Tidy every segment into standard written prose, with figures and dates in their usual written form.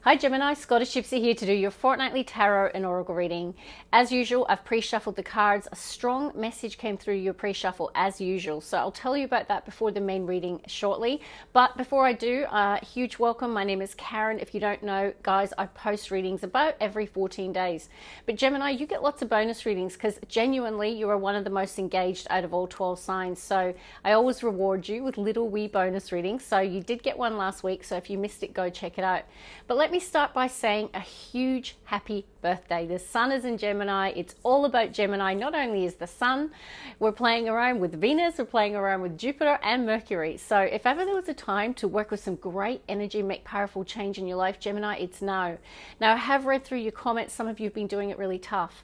Hi Gemini, Scottish Gypsy here to do your fortnightly tarot and oracle reading. As usual, I've pre-shuffled the cards. A strong message came through your pre-shuffle as usual, so I'll tell you about that before the main reading shortly. But before I do, huge welcome. My name is Karen. If you don't know, guys, I post readings about every 14 days. But Gemini, you get lots of bonus readings because genuinely you are one of the most engaged out of all 12 signs. So I always reward you with little wee bonus readings. So you did get one last week, so if you missed it, go check it out. But let me start by saying a huge happy birthday. The sun is in Gemini. It's all about Gemini. Not only is the sun, we're playing around with Venus, we're playing around with Jupiter and Mercury. So if ever there was a time to work with some great energy, make powerful change in your life, Gemini, it's now. Now, I have read through your comments. Some of you have been doing it really tough.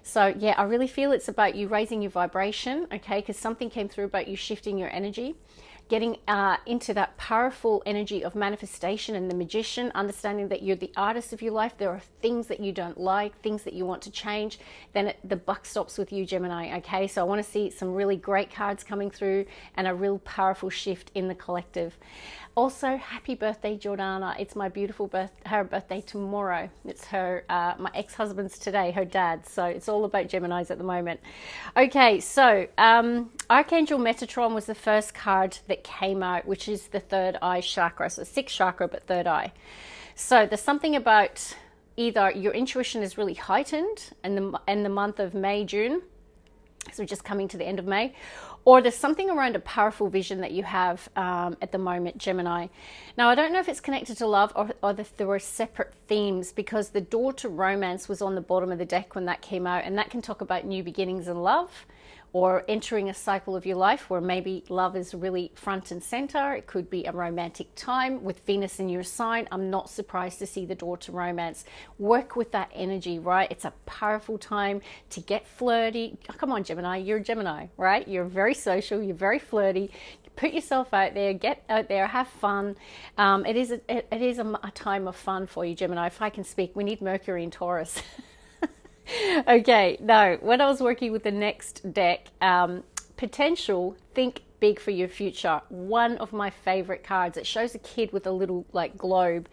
So yeah, I really feel it's about you raising your vibration, okay? Because something came through about you shifting your energy, getting into that powerful energy of manifestation and the magician, understanding that you're the artist of your life. There are things that you don't like, things that you want to change. Then the buck stops with you, Gemini, okay? So I want to see some really great cards coming through and a real powerful shift in the collective. Also, happy birthday, Jordana. It's my beautiful her birthday tomorrow. It's her, my ex-husband's today, her dad. So it's all about Geminis at the moment. Okay, so Archangel Metatron was the first card that came out, which is the third eye chakra. So sixth chakra, but third eye. So there's something about either your intuition is really heightened in the month of May, June. So we're just coming to the end of May. Or there's something around a powerful vision that you have at the moment, Gemini. Now, I don't know if it's connected to love or if there were separate themes, because the door to romance was on the bottom of the deck when that came out. And that can talk about new beginnings in love, or entering a cycle of your life where maybe love is really front and center. It could be a romantic time with Venus in your sign. I'm not surprised to see the door to romance. Work with that energy, right? It's a powerful time to get flirty. Oh, come on, Gemini, you're a Gemini, right? You're very social, you're very flirty. Put yourself out there, get out there, have fun. It is a time of fun for you, Gemini. If I can speak, we need Mercury in Taurus. Okay, now when I was working with the next deck, potential, think big for your future. One of my favorite cards. It shows a kid with a little like globe,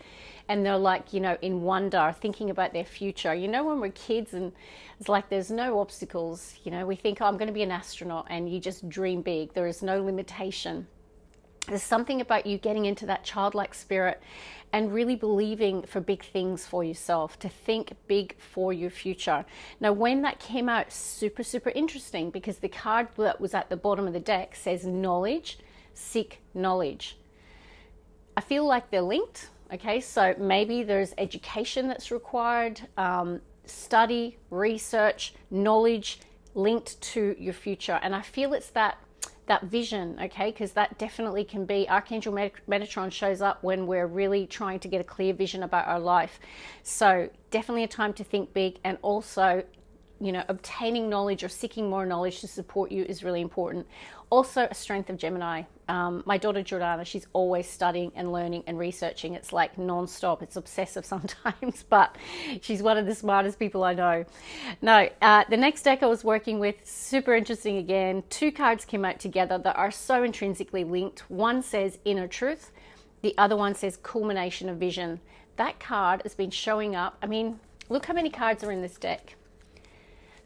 and they're like, you know, in wonder, thinking about their future. You know, when we're kids and it's like there's no obstacles, you know, we think, oh, I'm going to be an astronaut, and you just dream big. There is no limitation. There's something about you getting into that childlike spirit and really believing for big things for yourself, to think big for your future. Now, when that came out, super, super interesting, because the card that was at the bottom of the deck says knowledge, seek knowledge. I feel like they're linked, okay? So maybe there's education that's required, study, research, knowledge linked to your future. And I feel it's that vision, okay, because that definitely can be, Archangel Metatron shows up when we're really trying to get a clear vision about our life. So definitely a time to think big, and also, you know, obtaining knowledge or seeking more knowledge to support you is really important. Also a strength of Gemini. My daughter Jordana, she's always studying and learning and researching. It's like non-stop. It's obsessive sometimes, but she's one of the smartest people I know. Now, the next deck I was working with, super interesting again. Two cards came out together that are so intrinsically linked. One says inner truth. The other one says culmination of vision. That card has been showing up. I mean, look how many cards are in this deck.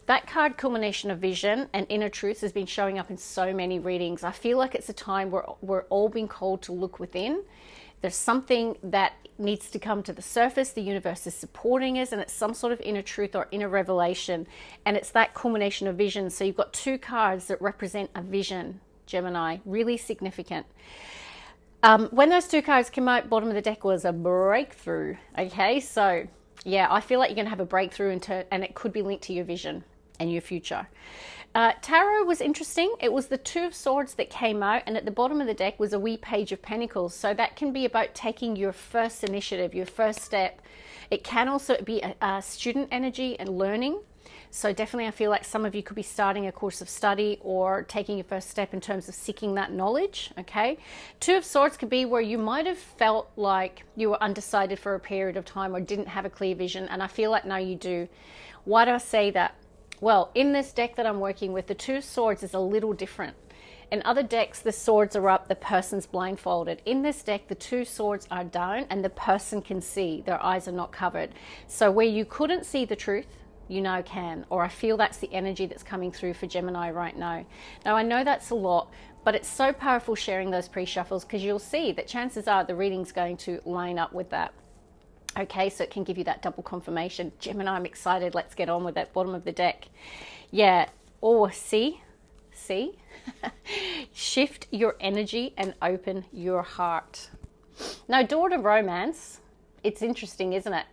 That card, culmination of vision and inner truth, has been showing up in so many readings. I feel like it's a time where we're all being called to look within. There's something that needs to come to the surface. The universe is supporting us, and it's some sort of inner truth or inner revelation. And it's that culmination of vision. So you've got two cards that represent a vision, Gemini, really significant. When those two cards came out, bottom of the deck was a breakthrough. Okay, so yeah, I feel like you're going to have a breakthrough and it could be linked to your vision and your future. Tarot was interesting. It was the Two of Swords that came out, and at the bottom of the deck was a wee Page of Pentacles. So that can be about taking your first initiative, your first step. It can also be a student energy and learning. So definitely I feel like some of you could be starting a course of study or taking your first step in terms of seeking that knowledge, okay? Two of Swords could be where you might have felt like you were undecided for a period of time or didn't have a clear vision, and I feel like now you do. Why do I say that? Well, in this deck that I'm working with, the Two of Swords is a little different. In other decks, the swords are up, the person's blindfolded. In this deck, the 2 swords are down and the person can see. Their eyes are not covered. So where you couldn't see the truth, you now can. Or I feel that's the energy that's coming through for Gemini right now. Now, I know that's a lot, but it's so powerful sharing those pre-shuffles, because you'll see that chances are the reading's going to line up with that. Okay, so it can give you that double confirmation. Gemini, I'm excited. Let's get on with that bottom of the deck. Yeah. Oh, see? Shift your energy and open your heart. Now, door to romance. It's interesting, isn't it?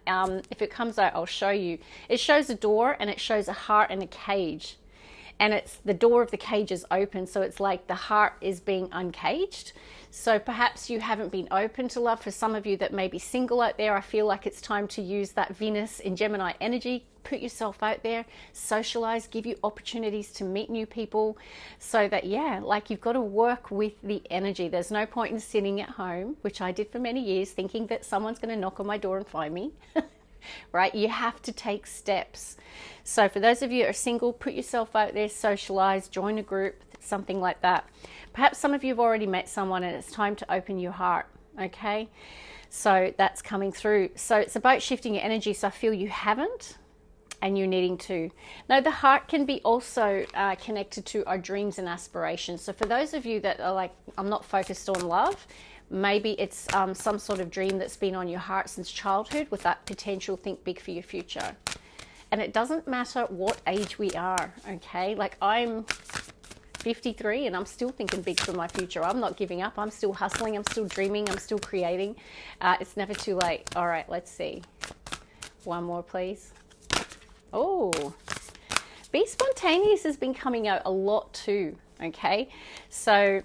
If it comes out, I'll show you. It shows a door and it shows a heart and a cage. And it's the door of the cage is open, so it's like the heart is being uncaged. So perhaps you haven't been open to love. For some of you that may be single out there, I feel like it's time to use that Venus in Gemini energy. Put yourself out there, socialize, give you opportunities to meet new people, so that, yeah, like you've got to work with the energy. There's no point in sitting at home, which I did for many years, thinking that someone's going to knock on my door and find me. Right? You have to take steps. So for those of you that are single, put yourself out there, socialize, join a group, something like that. Perhaps some of you have already met someone and it's time to open your heart. Okay, so that's coming through. So it's about shifting your energy. So I feel you haven't, and you're needing to. Now, the heart can be also connected to our dreams and aspirations. So for those of you that are like, I'm not focused on love, maybe it's some sort of dream that's been on your heart since childhood, with that potential, think big for your future. And it doesn't matter what age we are, okay? Like, I'm 53 and I'm still thinking big for my future. I'm not giving up. I'm still hustling. I'm still dreaming. I'm still creating. It's never too late. All right, let's see. One more, please. Oh, be spontaneous has been coming out a lot too, okay? So,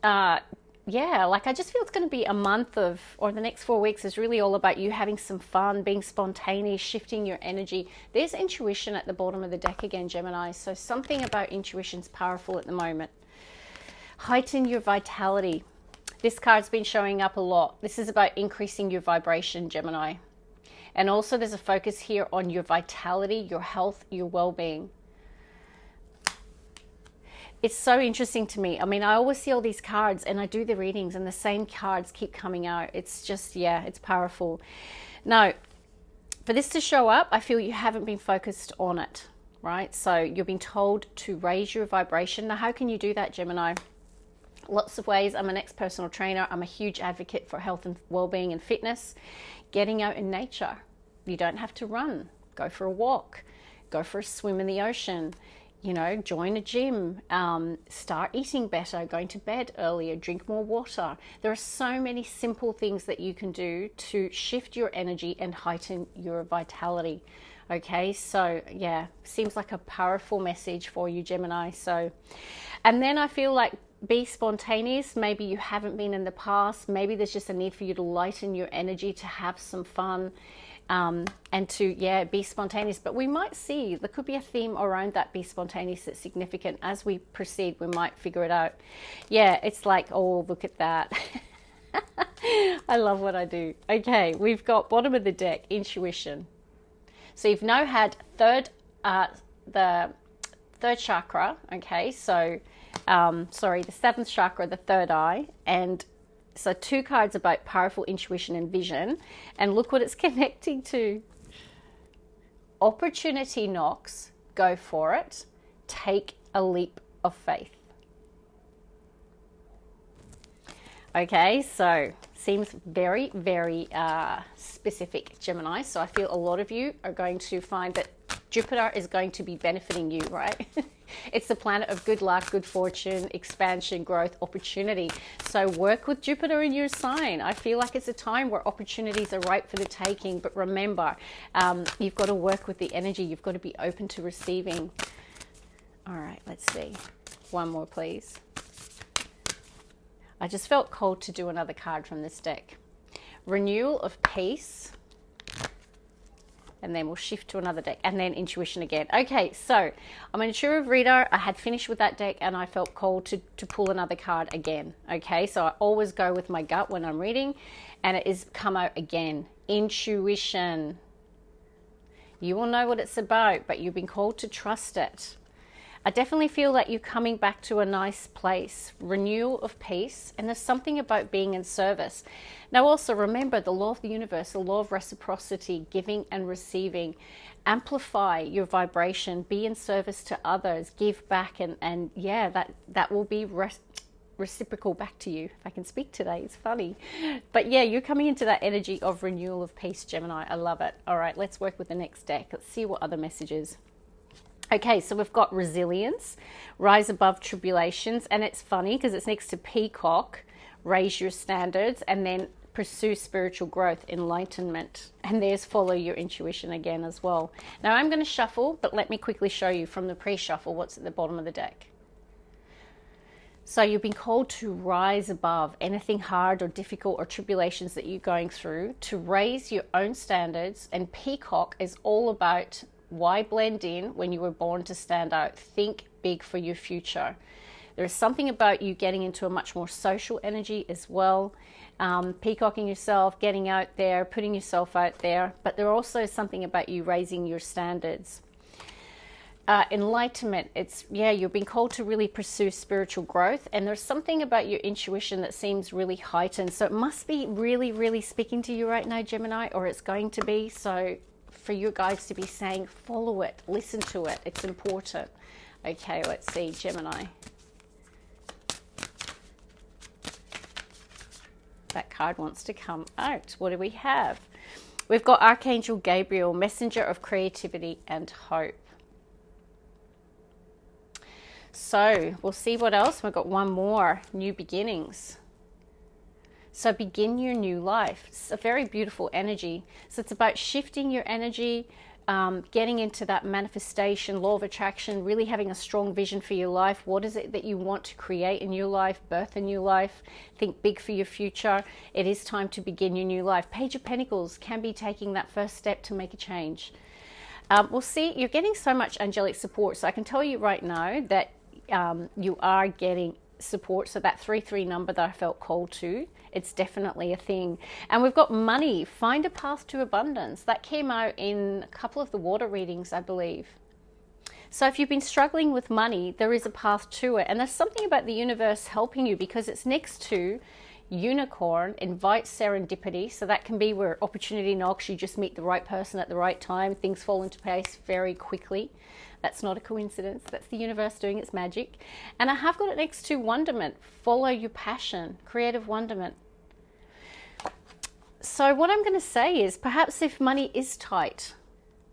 yeah, like I just feel it's going to be a month of, or the next 4 weeks is really all about you having some fun, being spontaneous, shifting your energy. There's intuition at the bottom of the deck again, Gemini. So something about intuition's powerful at the moment. Heighten your vitality. This card's been showing up a lot. This is about increasing your vibration, Gemini. And also there's a focus here on your vitality, your health, your well-being. It's so interesting to me. I mean, I always see all these cards and I do the readings and the same cards keep coming out. It's just, yeah, it's powerful. Now, for this to show up, I feel you haven't been focused on it, right? So you're being told to raise your vibration. Now, how can you do that, Gemini? Lots of ways. I'm an ex-personal trainer. I'm a huge advocate for health and well-being and fitness. Getting out in nature. You don't have to run. Go for a walk. Go for a swim in the ocean. You know, join a gym, start eating better, going to bed earlier, drink more water. There are so many simple things that you can do to shift your energy and heighten your vitality. Okay, so yeah, seems like a powerful message for you, Gemini. So, and then I feel like be spontaneous. Maybe you haven't been in the past. Maybe there's just a need for you to lighten your energy, to have some fun. And to, yeah, be spontaneous. But we might see, there could be a theme around that be spontaneous that's significant. As we proceed, we might figure it out. Yeah, it's like, oh, look at that. I love what I do. Okay, we've got bottom of the deck, intuition. So you've now had the third chakra, okay, so, the seventh chakra, the third eye, and so 2 cards about powerful intuition and vision. And look what it's connecting to. Opportunity knocks. Go for it. Take a leap of faith. Okay, so seems very, very specific, Gemini. So I feel a lot of you are going to find that Jupiter is going to be benefiting you, right? It's the planet of good luck, good fortune, expansion, growth, opportunity. So work with Jupiter in your sign. I feel like it's a time where opportunities are ripe for the taking. But remember, you've got to work with the energy. You've got to be open to receiving. All right, let's see. One more, please. I just felt called to do another card from this deck. Renewal of peace. And then we'll shift to another deck, and then intuition again. Okay, so I'm an intuitive reader. I had finished with that deck and I felt called to pull another card again. Okay, so I always go with my gut when I'm reading, and it is come out again. Intuition. You will know what it's about, but you've been called to trust it. I definitely feel that you're coming back to a nice place, renewal of peace, and there's something about being in service. Now also remember the law of the universe, the law of reciprocity, giving and receiving. Amplify your vibration, be in service to others, give back, and yeah, that will be reciprocal back to you. If I can speak today, it's funny. But yeah, you're coming into that energy of renewal of peace, Gemini. I love it. All right, let's work with the next deck. Let's see what other messages. Okay, so we've got resilience, rise above tribulations, and it's funny because it's next to peacock, raise your standards, and then pursue spiritual growth, enlightenment, and there's follow your intuition again as well. Now I'm going to shuffle, but let me quickly show you from the pre-shuffle what's at the bottom of the deck. So you've been called to rise above anything hard or difficult or tribulations that you're going through, to raise your own standards, and peacock is all about why blend in when you were born to stand out. Think big for your future. There is something about you getting into a much more social energy as well. Peacocking yourself, getting out there, putting yourself out there. But there also is something about you raising your standards. Enlightenment, it's, yeah, you've been called to really pursue spiritual growth. And there's something about your intuition that seems really heightened. So it must be really, really speaking to you right now, Gemini, or it's going to be. So for you guys to be saying, follow it, listen to it. It's important. Okay, let's see, Gemini. That card wants to come out. What do we have? We've got Archangel Gabriel, messenger of creativity and hope. So we'll see what else. We've got one more, new beginnings. So begin your new life. It's a very beautiful energy. So it's about shifting your energy, getting into that manifestation, law of attraction, really having a strong vision for your life. What is it that you want to create in your life, birth a new life? Think big for your future. It is time to begin your new life. Page of Pentacles can be taking that first step to make a change. We'll see, you're getting so much angelic support. So I can tell you right now that you are getting support. So that 3-3 number that I felt called to, it's definitely a thing. And we've got money, find a path to abundance. That came out in a couple of the water readings, I believe. So if you've been struggling with money, there is a path to it. And there's something about the universe helping you because it's next to unicorn, invite serendipity. So that can be where opportunity knocks, you just meet the right person at the right time. Things fall into place very quickly. That's not a coincidence. That's the universe doing its magic. And I have got it next to wonderment. Follow your passion, creative wonderment. So what I'm going to say is perhaps if money is tight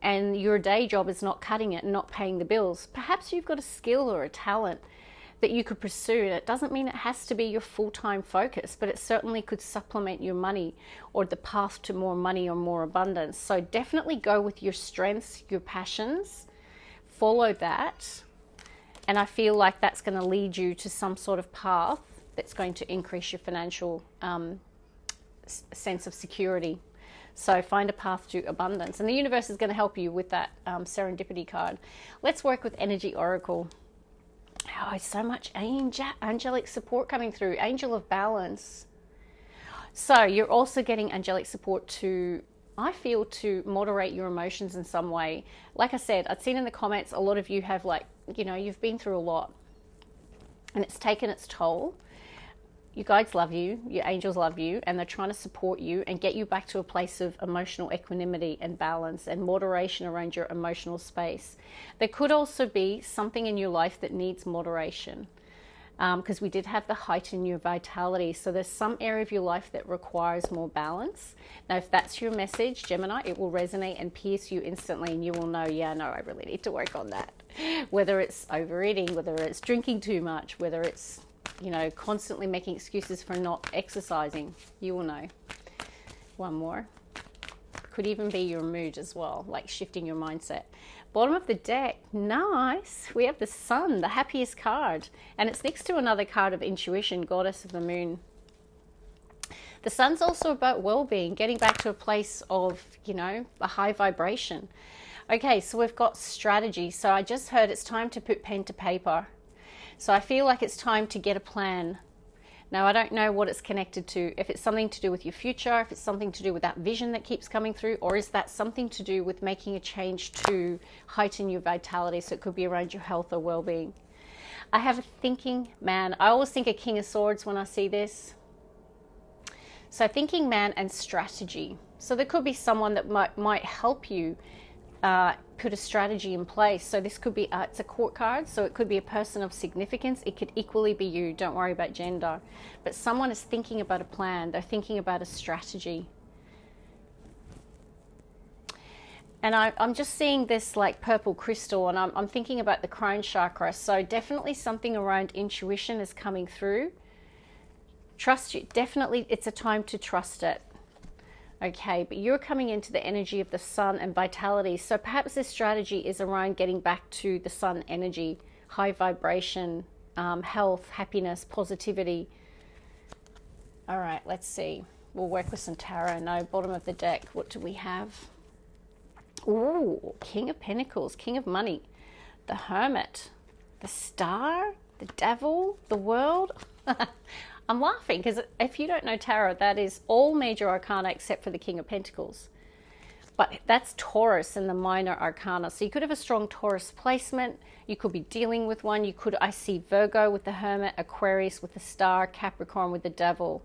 and your day job is not cutting it and not paying the bills, perhaps you've got a skill or a talent that you could pursue. And it doesn't mean it has to be your full-time focus, but it certainly could supplement your money or the path to more money or more abundance. So definitely go with your strengths, your passions. Follow that, and I feel like that's going to lead you to some sort of path that's going to increase your financial sense of security. So find a path to abundance, and the universe is going to help you with that serendipity card. Let's work with Energy Oracle. Oh, so much angelic support coming through. Angel of Balance. So you're also getting angelic support to, I feel, to moderate your emotions in some way. Like I said, I've seen in the comments, a lot of you have, like, you know, you've been through a lot and it's taken its toll. You guys love you, your angels love you, and they're trying to support you and get you back to a place of emotional equanimity and balance and moderation around your emotional space. There could also be something in your life that needs moderation. Because we did have the heighten your vitality. So there's some area of your life that requires more balance. Now, if that's your message, Gemini, it will resonate and pierce you instantly, and you will know, yeah, no, I really need to work on that. Whether it's overeating, whether it's drinking too much, whether it's, you know, constantly making excuses for not exercising, you will know. One more. Could even be your mood as well, like shifting your mindset. Bottom of the deck, nice. We have the Sun, the happiest card. And it's next to another card of intuition, Goddess of the Moon. The Sun's also about well-being, getting back to a place of, you know, a high vibration. Okay, so we've got strategy. So I just heard it's time to put pen to paper. So I feel like it's time to get a plan. Now, I don't know what it's connected to, if it's something to do with your future, if it's something to do with that vision that keeps coming through, or is that something to do with making a change to heighten your vitality? So it could be around your health or well-being. I have a thinking man. I always think a King of Swords when I see this. So thinking man and strategy. So there could be someone that might help you put a strategy in place. So this could be, it's a court card, so it could be a person of significance. It could equally be you. Don't worry about gender. But someone is thinking about a plan. They're thinking about a strategy. And I'm just seeing this like purple crystal, and I'm thinking about the crown chakra. So definitely something around intuition is coming through. Trust you. Definitely it's a time to trust it. Okay, but you're coming into the energy of the sun and vitality. So perhaps this strategy is around getting back to the sun energy, high vibration, health, happiness, positivity. All right, let's see. We'll work with some tarot. No, bottom of the deck. What do we have? Ooh, King of Pentacles, King of Money, the Hermit, the Star, the Devil, the World. I'm laughing because if you don't know tarot, that is all major arcana except for the King of Pentacles. But that's Taurus in the minor arcana. So you could have a strong Taurus placement. You could be dealing with one. I see Virgo with the Hermit, Aquarius with the Star, Capricorn with the Devil,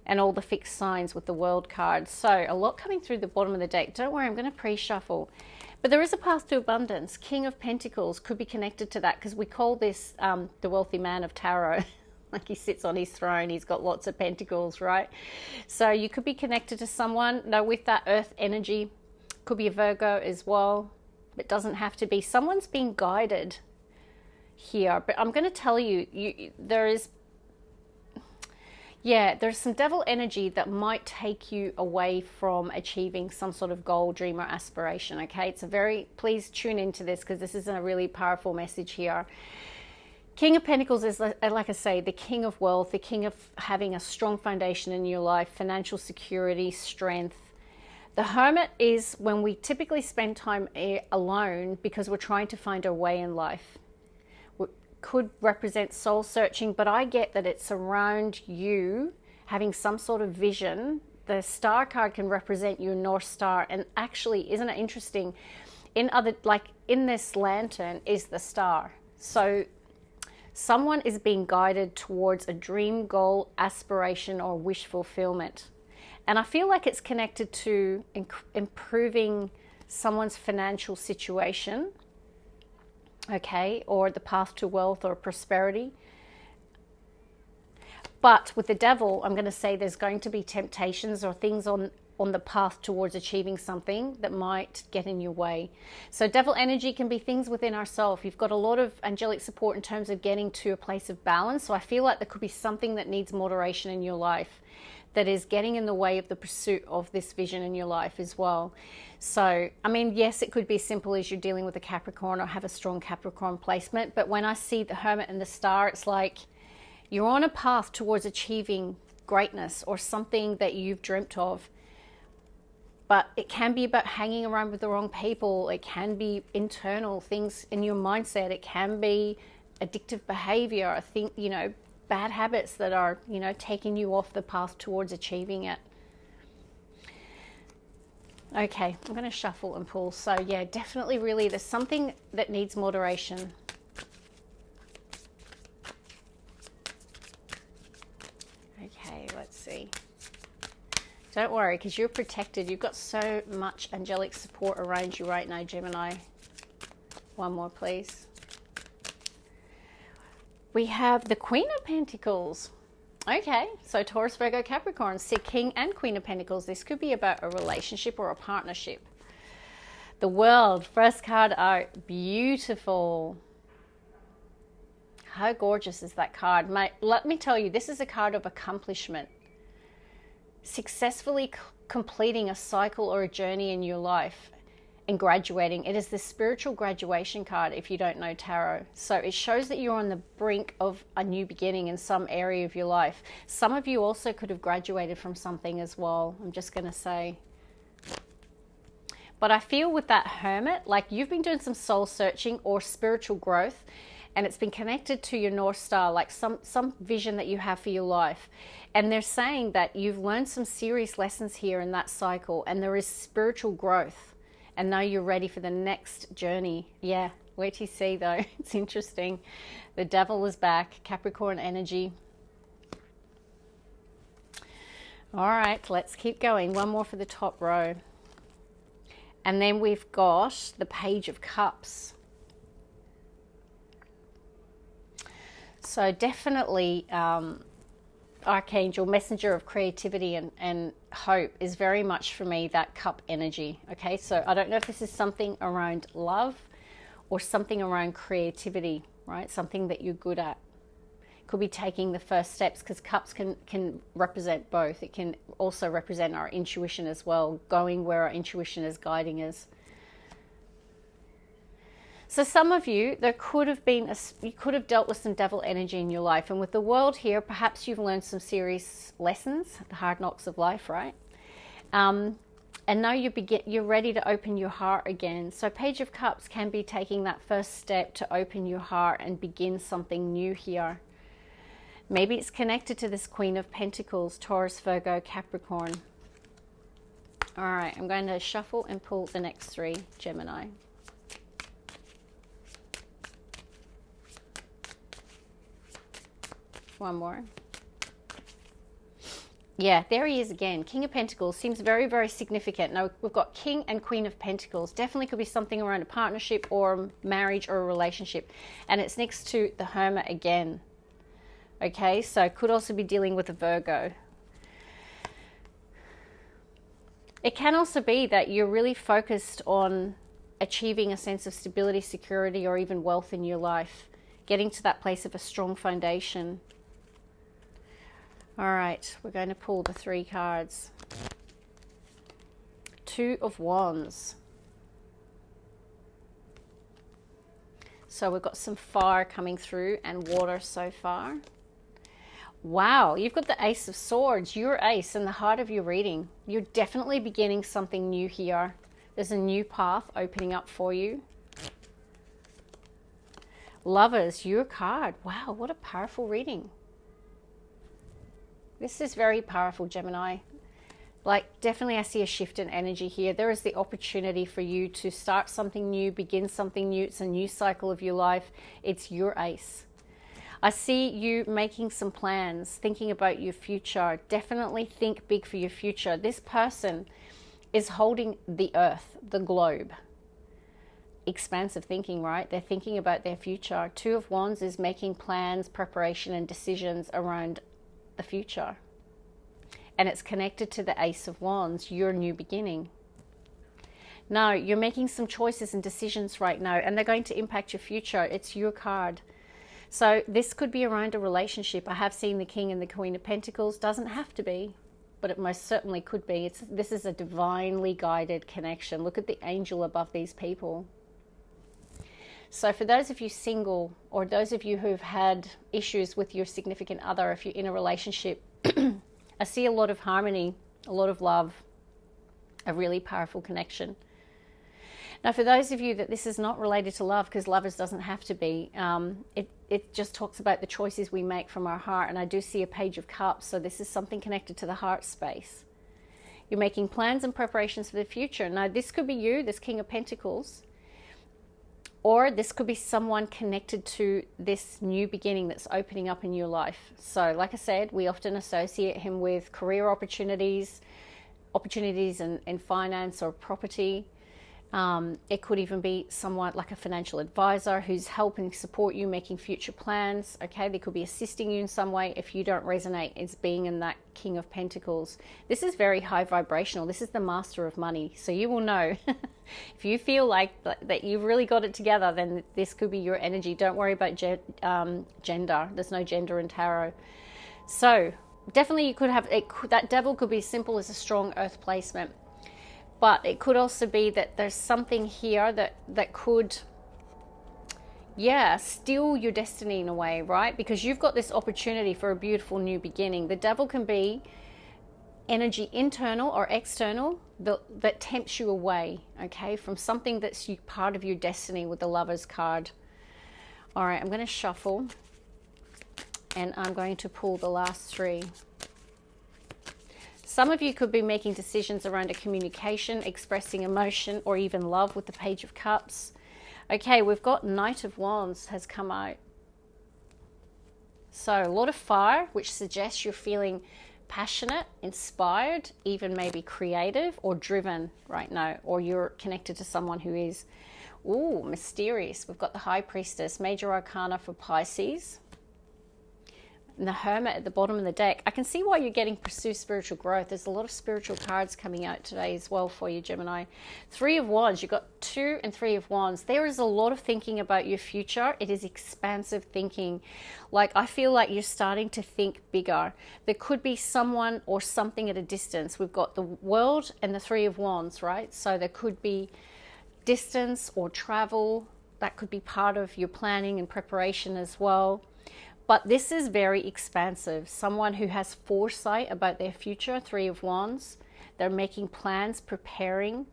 and all the fixed signs with the World card. So a lot coming through the bottom of the deck. Don't worry, I'm going to pre-shuffle. But there is a path to abundance. King of Pentacles could be connected to that because we call this the wealthy man of tarot. Like he sits on his throne, he's got lots of pentacles, right? So you could be connected to someone. Now with that earth energy, could be a Virgo as well. It doesn't have to be. Someone's being guided here. But I'm going to tell you, there's some devil energy that might take you away from achieving some sort of goal, dream, or aspiration, okay? Please tune into this because this is a really powerful message here. King of Pentacles is, like I say, the king of wealth, the king of having a strong foundation in your life, financial security, strength. The Hermit is when we typically spend time alone because we're trying to find our way in life. Could represent soul searching, but I get that it's around you having some sort of vision. The Star card can represent your North Star, and actually, isn't it interesting? In this lantern is the star. So someone is being guided towards a dream, goal, aspiration, or wish fulfillment. And I feel like it's connected to improving someone's financial situation, okay, or the path to wealth or prosperity. But with the Devil, I'm going to say there's going to be temptations or things on the path towards achieving something that might get in your way. So devil energy can be things within ourselves. You've got a lot of angelic support in terms of getting to a place of balance. So I feel like there could be something that needs moderation in your life that is getting in the way of the pursuit of this vision in your life as well. So, I mean, yes, it could be as simple as you're dealing with a Capricorn or have a strong Capricorn placement. But when I see the Hermit and the Star, it's like you're on a path towards achieving greatness or something that you've dreamt of. But it can be about hanging around with the wrong people. It can be internal things in your mindset. It can be addictive behavior. I think, bad habits that are, taking you off the path towards achieving it. Okay, I'm going to shuffle and pull. So yeah, definitely really there's something that needs moderation. Okay, let's see. Don't worry, because you're protected. You've got so much angelic support around you right now, Gemini. One more, please. We have the Queen of Pentacles. Okay, so Taurus, Virgo, Capricorn, see King and Queen of Pentacles. This could be about a relationship or a partnership. The World, first card out, beautiful. How gorgeous is that card? Mate, let me tell you, this is a card of accomplishment. Successfully completing a cycle or a journey in your life and graduating. It is the spiritual graduation card if you don't know tarot. So it shows that you're on the brink of a new beginning in some area of your life. Some of you also could have graduated from something as well, I'm just going to say. But I feel with that Hermit, like you've been doing some soul searching or spiritual growth, and it's been connected to your North Star, like some vision that you have for your life. And they're saying that you've learned some serious lessons here in that cycle, and there is spiritual growth, and now you're ready for the next journey. Yeah, wait till you see though. It's interesting. The devil is back, Capricorn energy. All right, let's keep going. One more for the top row. And then we've got the Page of Cups. So definitely Archangel, messenger of creativity and hope, is very much for me that cup energy. Okay, so I don't know if this is something around love or something around creativity, right? Something that you're good at. Could be taking the first steps, because cups can represent both. It can also represent our intuition as well, going where our intuition is guiding us. So some of you, there could have been, you could have dealt with some devil energy in your life. And with the World here, perhaps you've learned some serious lessons, the hard knocks of life, right? And now you're ready to open your heart again. So Page of Cups can be taking that first step to open your heart and begin something new here. Maybe it's connected to this Queen of Pentacles, Taurus, Virgo, Capricorn. All right, I'm going to shuffle and pull the next three, Gemini. One more. Yeah, there he is again. King of Pentacles seems very, very significant. Now, we've got King and Queen of Pentacles. Definitely could be something around a partnership or marriage or a relationship. And it's next to the Hermit again. Okay, so could also be dealing with a Virgo. It can also be that you're really focused on achieving a sense of stability, security, or even wealth in your life. Getting to that place of a strong foundation. All right, we're going to pull the three cards. Two of Wands. So we've got some fire coming through and water so far. Wow, you've got the Ace of Swords. Your ace in the heart of your reading. You're definitely beginning something new here. There's a new path opening up for you. Lovers, your card. Wow, what a powerful reading. This is very powerful, Gemini. Like, definitely I see a shift in energy here. There is the opportunity for you to start something new, begin something new. It's a new cycle of your life. It's your ace. I see you making some plans, thinking about your future. Definitely think big for your future. This person is holding the earth, the globe. Expansive thinking, right? They're thinking about their future. Two of Wands is making plans, preparation, and decisions around the future. And it's connected to the Ace of Wands, your new beginning. Now, you're making some choices and decisions right now, and they're going to impact your future. It's your card. So this could be around a relationship. I have seen the King and the Queen of Pentacles. Doesn't have to be, but it most certainly could be. This is a divinely guided connection. Look at the angel above these people. So for those of you single, or those of you who've had issues with your significant other, if you're in a relationship, I see a lot of harmony, a lot of love, a really powerful connection. Now, for those of you that this is not related to love, because lovers doesn't have to be, it just talks about the choices we make from our heart. And I do see a Page of Cups, so this is something connected to the heart space. You're making plans and preparations for the future. Now, this could be you, this King of Pentacles, or this could be someone connected to this new beginning that's opening up in your life. So, like I said, we often associate him with career opportunities in finance or property. It could even be someone like a financial advisor who's helping support you making future plans. Okay, they could be assisting you in some way if you don't resonate as being in that King of Pentacles. This is very high vibrational. This is the master of money. So you will know if you feel like that you've really got it together, then this could be your energy. Don't worry about gender. There's no gender in tarot. So definitely you could have that devil could be as simple as a strong earth placement. But it could also be that there's something here that could, steal your destiny in a way, right? Because you've got this opportunity for a beautiful new beginning. The devil can be energy internal or external that tempts you away, okay, from something that's part of your destiny with the Lover's card. All right, I'm going to shuffle and I'm going to pull the last 3. Some of you could be making decisions around a communication, expressing emotion, or even love with the Page of Cups. Okay, we've got Knight of Wands has come out. So a lot of fire, which suggests you're feeling passionate, inspired, even maybe creative or driven right now, or you're connected to someone who is. Ooh, mysterious. We've got the High Priestess, Major Arcana for Pisces. And the Hermit at the bottom of the deck. I can see why you're getting pursue spiritual growth. There's a lot of spiritual cards coming out today as well for you, Gemini. 3 of Wands. You've got 2 and 3 of Wands. There is a lot of thinking about your future. It is expansive thinking. Like, I feel like you're starting to think bigger. There could be someone or something at a distance. We've got the World and the 3 of Wands, right? So there could be distance or travel. That could be part of your planning and preparation as well. But this is very expansive. Someone who has foresight about their future, 3 of Wands. They're making plans, preparing.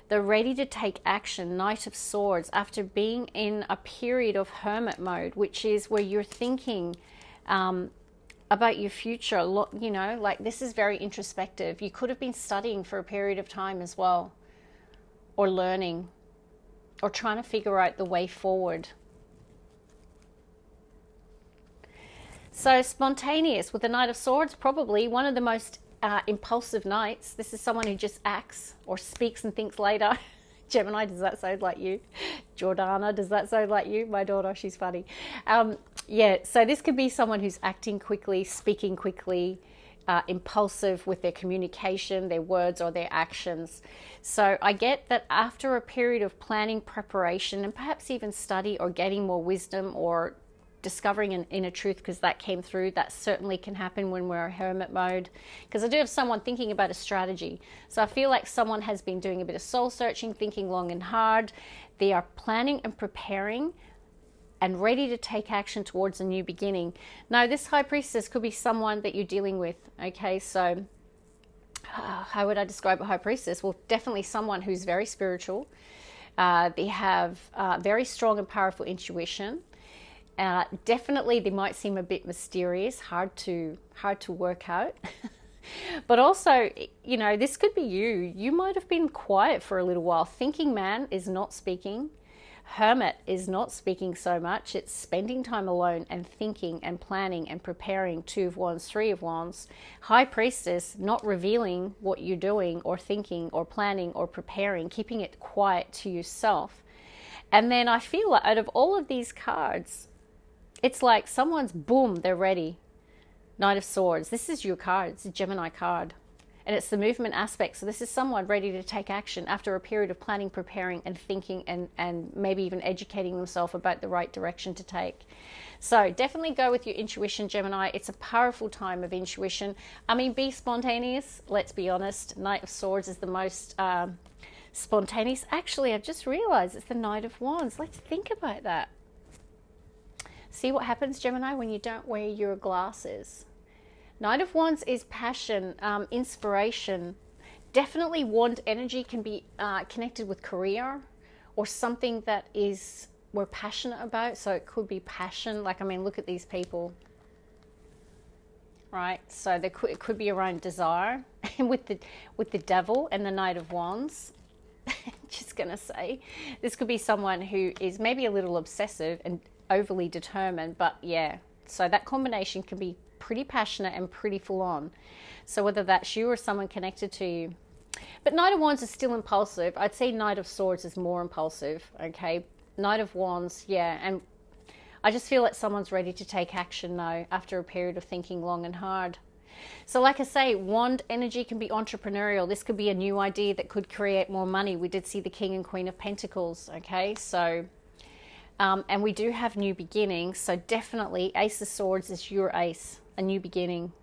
They're ready to take action, Knight of Swords, after being in a period of hermit mode, which is where you're thinking about your future. You know, like, this is very introspective. You could have been studying for a period of time as well, or learning, or trying to figure out the way forward. So spontaneous with the Knight of Swords, probably one of the most impulsive knights. This is someone who just acts or speaks and thinks later. Gemini, does that sound like you? Jordana, does that sound like you? My daughter, she's funny. Yeah, so this could be someone who's acting quickly, speaking quickly, impulsive with their communication, their words or their actions. So I get that after a period of planning, preparation, and perhaps even study or getting more wisdom or discovering an inner truth, because that came through, that certainly can happen when we're in hermit mode. Because I do have someone thinking about a strategy. So I feel like someone has been doing a bit of soul searching, thinking long and hard. They are planning and preparing and ready to take action towards a new beginning. Now, this High Priestess could be someone that you're dealing with. Okay, so how would I describe a High Priestess? Well, definitely someone who's very spiritual. They have very strong and powerful intuition. Definitely they might seem a bit mysterious, hard to work out. But also, you know, this could be you. You might have been quiet for a little while. Thinking man is not speaking. Hermit is not speaking so much. It's spending time alone and thinking and planning and preparing. 2 of Wands, 3 of Wands. High Priestess, not revealing what you're doing or thinking or planning or preparing, keeping it quiet to yourself. And then I feel like out of all of these cards, it's like someone's, boom, they're ready. Knight of Swords. This is your card. It's a Gemini card. And it's the movement aspect. So this is someone ready to take action after a period of planning, preparing, and thinking, and maybe even educating themselves about the right direction to take. So definitely go with your intuition, Gemini. It's a powerful time of intuition. I mean, be spontaneous. Let's be honest. Knight of Swords is the most spontaneous. Actually, I've just realized it's the Knight of Wands. Let's think about that. See what happens, Gemini, when you don't wear your glasses. Knight of Wands is passion, inspiration. Definitely wand energy can be connected with career or something that we're passionate about. So it could be passion. Like, I mean, look at these people. Right? So it could be around desire. And with the Devil and the Knight of Wands, just going to say, this could be someone who is maybe a little obsessive and overly determined, but yeah, so that combination can be pretty passionate and pretty full on. So whether that's you or someone connected to you. But Knight of Wands is still impulsive. I'd say Knight of Swords is more impulsive. Okay, Knight of Wands, yeah, and I just feel like someone's ready to take action now after a period of thinking long and hard. So like I say, wand energy can be entrepreneurial. This could be a new idea that could create more money. We did see the King and Queen of Pentacles. Okay, so and we do have new beginnings. So definitely Ace of Swords is your ace, a new beginning.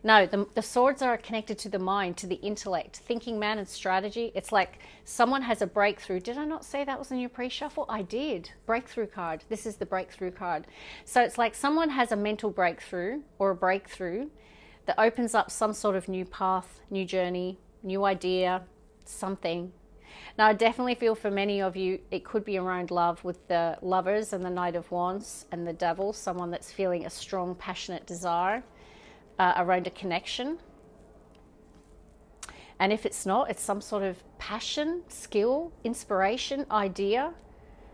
No, the swords are connected to the mind, to the intellect, thinking man and strategy. It's like someone has a breakthrough. Did I not say that was in your pre-shuffle? I did. Breakthrough card. This is the breakthrough card. So it's like someone has a mental breakthrough or a breakthrough that opens up some sort of new path, new journey, new idea, something. Now, I definitely feel for many of you, it could be around love with the Lovers and the Knight of Wands and the Devil, someone that's feeling a strong, passionate desire around a connection. And if it's not, it's some sort of passion, skill, inspiration, idea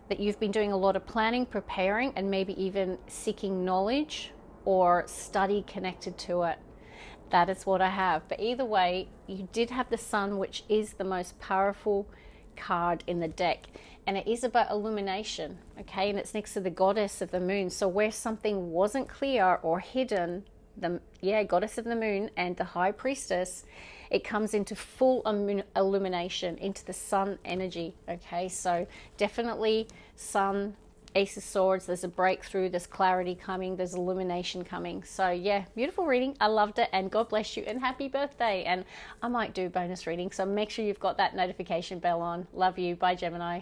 that you've been doing a lot of planning, preparing, and maybe even seeking knowledge or study connected to it. That is what I have. But either way, you did have the Sun, which is the most powerful card in the deck. And it is about illumination, okay? And it's next to the Goddess of the Moon. So where something wasn't clear or hidden, Goddess of the Moon and the High Priestess, it comes into full illumination, into the Sun energy, okay? So definitely Sun, Ace of Swords, there's a breakthrough, there's clarity coming, there's illumination coming. So yeah, beautiful reading. I loved it, and God bless you and happy birthday. And I might do bonus reading, so make sure you've got that notification bell on. Love you. Bye, Gemini.